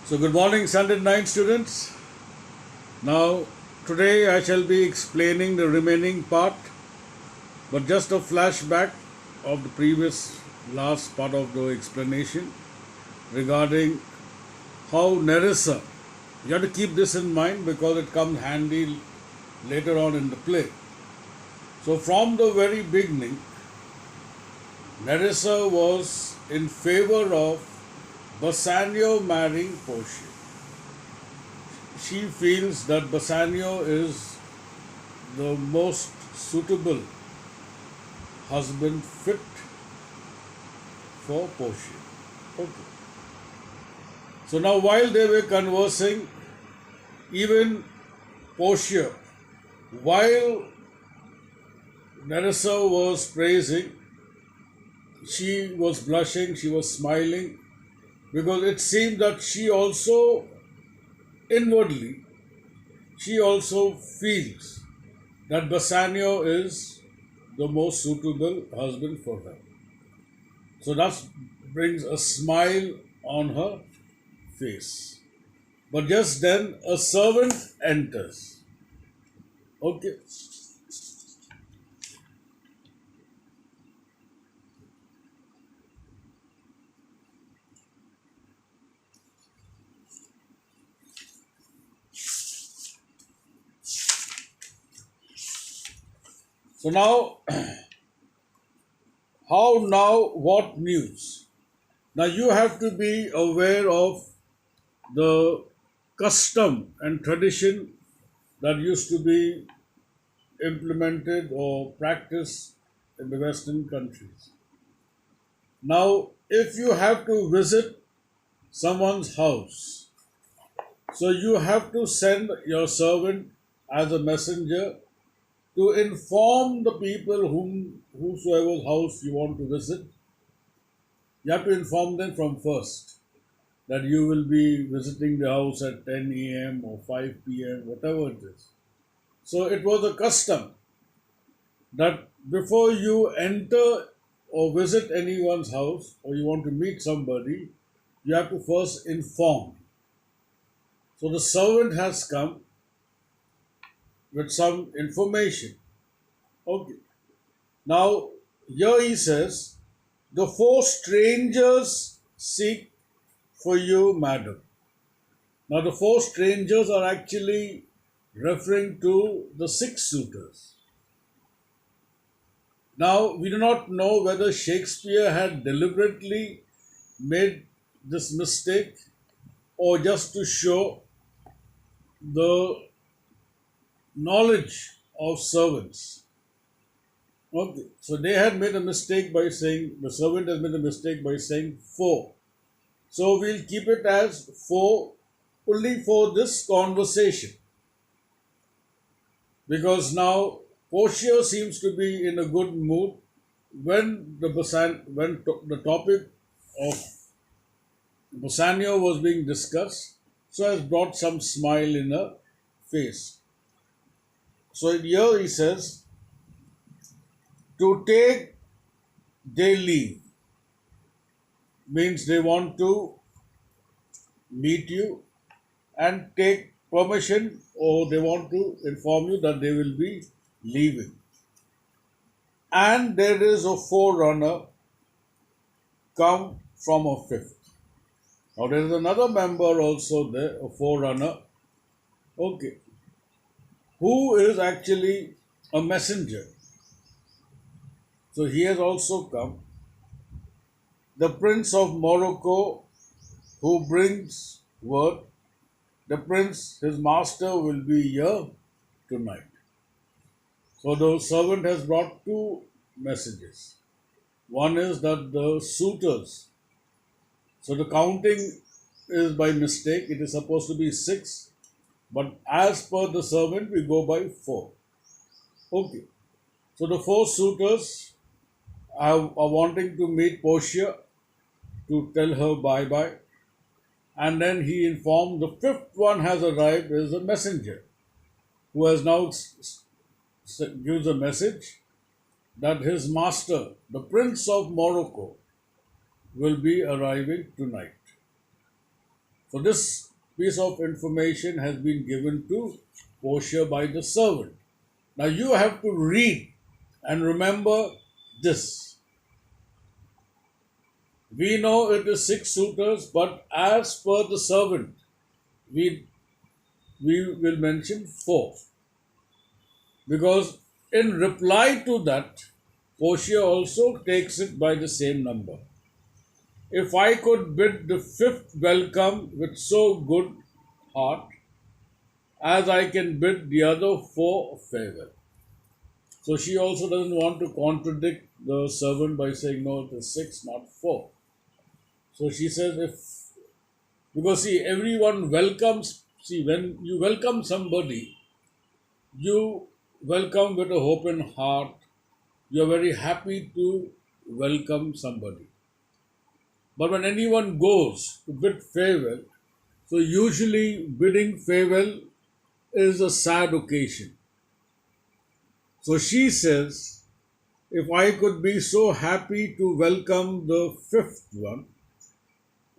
So, good morning, Standard 9 students. Now, today I shall be explaining the remaining part, but just a flashback of the previous last part of the explanation regarding how Nerissa, you have to keep this in mind because it comes handy later on in the play. So, from the very beginning, Nerissa was in favor of Bassanio marrying Portia. She feels that Bassanio is the most suitable husband fit for Portia. Okay. So now while they were conversing, even Portia, while Nerissa was praising, she was blushing, she was smiling, because it seemed that she also inwardly, she also feels that Bassanio is the most suitable husband for her. So that brings a smile on her face. But just then a servant enters. Okay. So now, what news? Now you have to be aware of the custom and tradition that used to be implemented or practiced in the Western countries. Now, if you have to visit someone's house, so you have to send your servant as a messenger to inform the people whosoever's house you want to visit. You have to inform them from first that you will be visiting the house at 10 a.m. or 5 p.m., whatever it is. So it was a custom that before you enter or visit anyone's house or you want to meet somebody, you have to first inform. So the servant has come with some information. Okay. Now, here he says, the four strangers seek for you, madam. Now, the four strangers are actually referring to the six suitors. Now, we do not know whether Shakespeare had deliberately made this mistake or just to show the knowledge of servants. Okay, so they had made a mistake by saying, the servant has made a mistake by saying four. So we'll keep it as four only for this conversation. Because now Portia seems to be in a good mood when the topic of Bassanio was being discussed, so has brought some smile in her face. So here he says, to take they leave means they want to meet you and take permission or they want to inform you that they will be leaving. And there is a forerunner come from a fifth. Now there is another member also there, a forerunner, okay, who is actually a messenger. So he has also come. The Prince of Morocco who brings word, the prince, his master, will be here tonight. So the servant has brought two messages. One is that the suitors, so the counting is by mistake, it is supposed to be six, but as per the servant, we go by four. Okay. So the four suitors are wanting to meet Portia to tell her bye bye. And then he informed the fifth one has arrived as a messenger who has now gives a message that his master, the Prince of Morocco, will be arriving tonight. So this piece of information has been given to Portia by the servant. Now you have to read and remember this. We know it is six suitors, but as per the servant, we we will mention four. Because in reply to that, Portia also takes it by the same number. If I could bid the fifth welcome with so good heart, as I can bid the other four farewell. So she also doesn't want to contradict the servant by saying, no, it is six, not four. So she says, if, because see, everyone welcomes, see, when you welcome somebody, you welcome with a open heart. You're very happy to welcome somebody. But when anyone goes to bid farewell, so usually bidding farewell is a sad occasion. So she says, if I could be so happy to welcome the fifth one,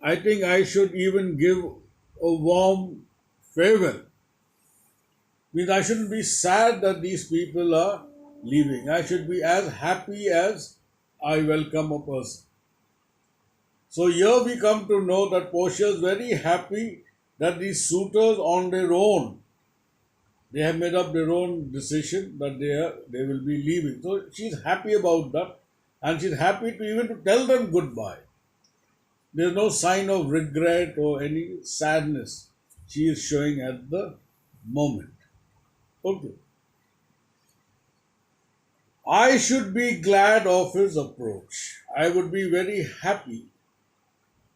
I think I should even give a warm farewell. Means I shouldn't be sad that these people are leaving. I should be as happy as I welcome a person. So here we come to know that Portia is very happy that these suitors on their own, they have made up their own decision that they will be leaving. So she's happy about that, and she's happy to even to tell them goodbye. There's no sign of regret or any sadness she is showing at the moment. Okay. I should be glad of his approach. I would be very happy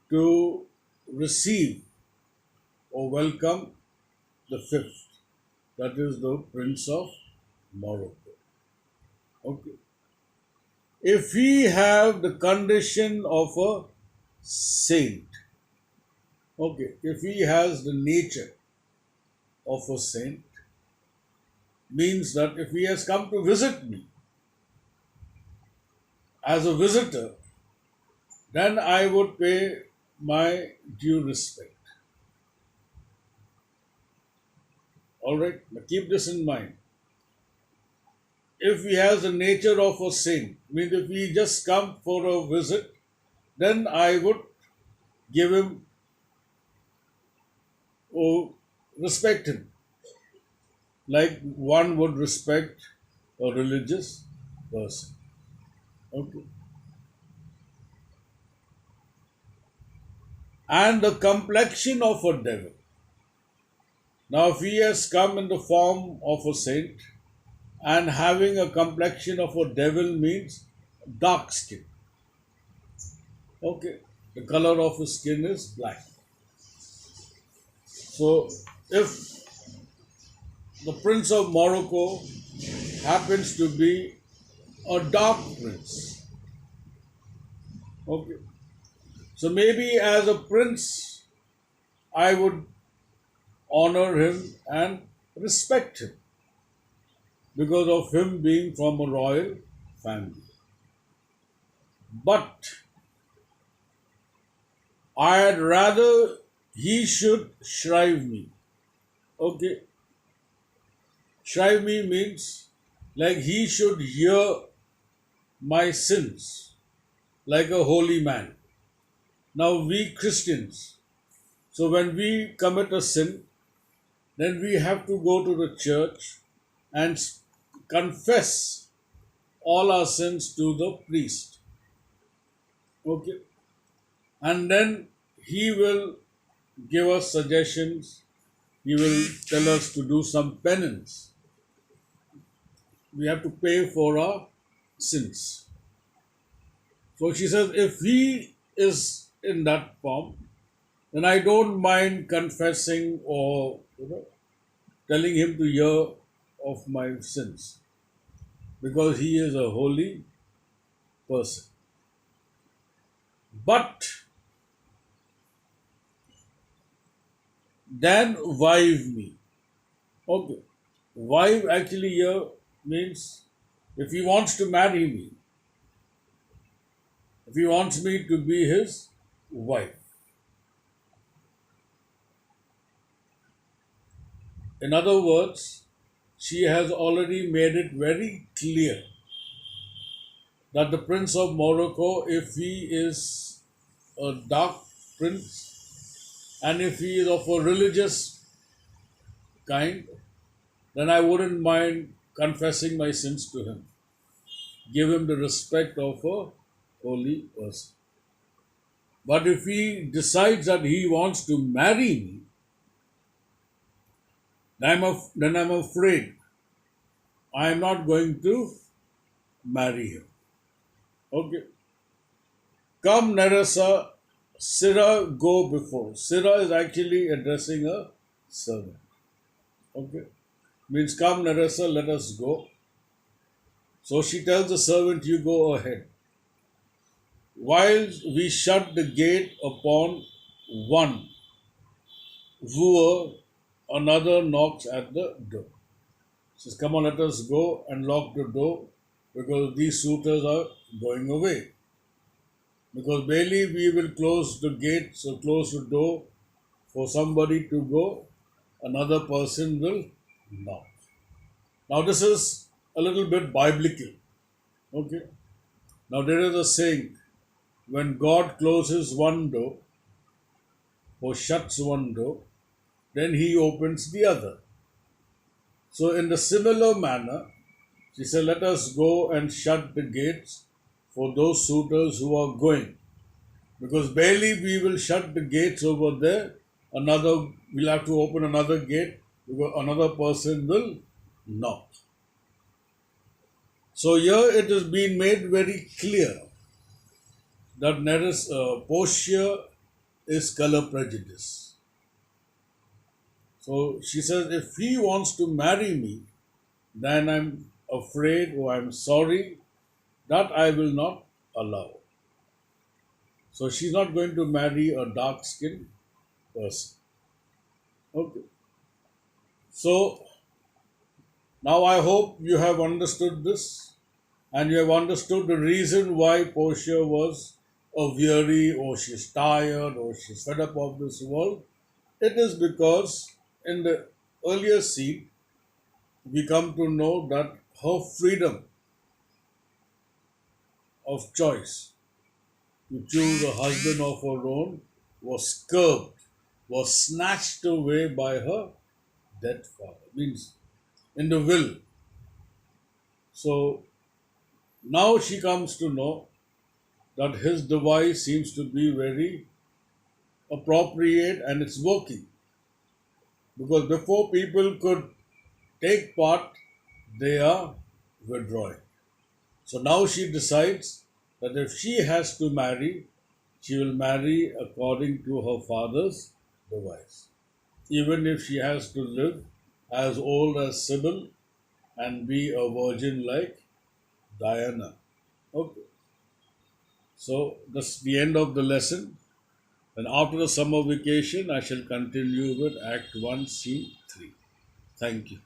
to receive or welcome the fifth, that is the Prince of Morocco. Okay. If he have the condition of a saint, okay, if he has the nature of a saint, means that if he has come to visit me as a visitor, then I would pay my due respect. All right, now keep this in mind. If he has the nature of a saint, means if he just come for a visit, then I would give him or respect him like one would respect a religious person. Okay. And the complexion of a devil. Now, if he has come in the form of a saint and having a complexion of a devil means dark skin. Okay. The color of his skin is black. So, if the Prince of Morocco happens to be a dark prince, okay, so maybe as a prince, I would honor him and respect him because of him being from a royal family. But I'd rather he should shrive me. Okay, shrive me means like he should hear my sins like a holy man. Now, we Christians, so when we commit a sin, then we have to go to the church and confess all our sins to the priest. Okay, and then he will give us suggestions, he will tell us to do some penance. We have to pay for our sins. So she says, if he is in that form, then I don't mind confessing or telling him to hear of my sins because he is a holy person. But then wive me. Okay. Wife actually here means if he wants to marry me, if he wants me to be his wife. In other words, she has already made it very clear that the Prince of Morocco, if he is a dark prince and if he is of a religious kind, then I wouldn't mind confessing my sins to him. Give him the respect of a holy person. But if he decides that he wants to marry me, then I'm afraid I am not going to marry him. Okay. Come, Narasa, Sira, go before. Sira is actually addressing a servant. Okay. Means, come, Narasa, let us go. So she tells the servant, you go ahead. While we shut the gate upon one wooer, another knocks at the door. Says, come on, let us go and lock the door because these suitors are going away. Because barely we will close the gate, so close the door for somebody to go, another person will knock. Now, this is a little bit biblical. Okay. Now, there is a saying when God closes one door or shuts one door, then he opens the other. So, in the similar manner, she said, let us go and shut the gates for those suitors who are going. Because barely we will shut the gates over there, we'll have to open another gate because another person will knock. So here it has been made very clear that Portia is color prejudice. So she says, if he wants to marry me, then I'm afraid or I'm sorry that I will not allow. So she's not going to marry a dark skinned person. Okay. So now I hope you have understood this and you have understood the reason why Portia was a weary or she's tired or she's fed up of this world. It is because in the earlier scene, we come to know that her freedom of choice to choose a husband of her own was curbed, was snatched away by her dead father. Means in the will. So now she comes to know that his device seems to be very appropriate and it's working. Because before people could take part, they are withdrawing. So now she decides that if she has to marry, she will marry according to her father's device. Even if she has to live as old as Sybil and be a virgin like Diana. Okay. So that's the end of the lesson. And after the summer vacation, I shall continue with Act 1, Scene 3. Thank you.